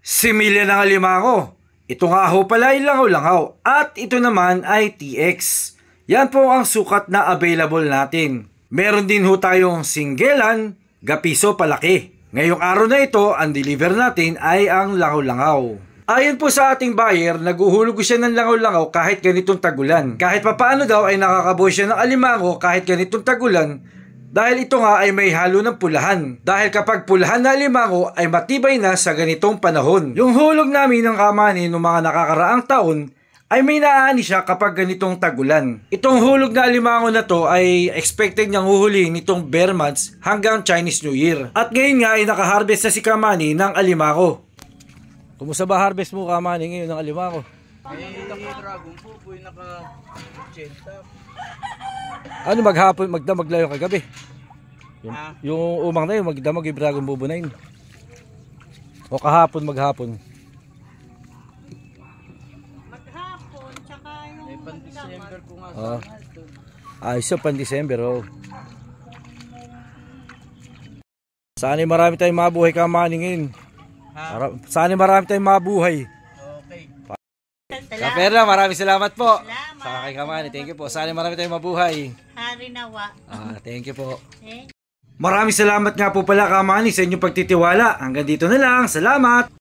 Similya ng alimango. Ito nga ho pala ay langaw-langaw at ito naman ay TX. Yan po ang sukat na available natin. Meron din ho tayong singgelan, gapiso palaki. Ngayong araw na ito, ang deliver natin ay ang langaw-langaw. Ayon po sa ating buyer, naguhulog siya ng langaw-langaw kahit ganitong tagulan. Kahit papaano daw ay nakakabuhay siya ng alimango kahit ganitong tagulan. Dahil ito nga ay may halo ng pulahan. Dahil kapag pulahan na alimango ay matibay na sa ganitong panahon. Yung hulog namin ng kamani noong mga nakakaraang taon ay may naaani siya kapag ganitong tagulan. Itong hulog na alimango na to ay expected niyang huhulihin nitong bare months hanggang Chinese New Year. At ngayon nga ay nakaharvest na si kamani ng alimango. Kumusta ba harvest mo kamani ngayon ng alimango? Dragon po po yung naka-80. Ano maghapon, maglayo kagabi? Yung umang na yun, magdamag yung dragon bubunayin. O kahapon, maghapon. Maghapon, tsaka yung pan-December ko nga sana. Ayos yun, pan-December, oh. Sana marami tayong mabuhay kamani ngayon. Sana marami tayong mabuhay. Okay. Kapera, maraming salamat po. Salamat. Sa kay kamani, thank you po. Sana marami tayong mabuhay. Hari nawa. Thank you po. Eh? Maraming salamat nga po pala kamani sa inyong pagtitiwala. Hanggang dito na lang. Salamat!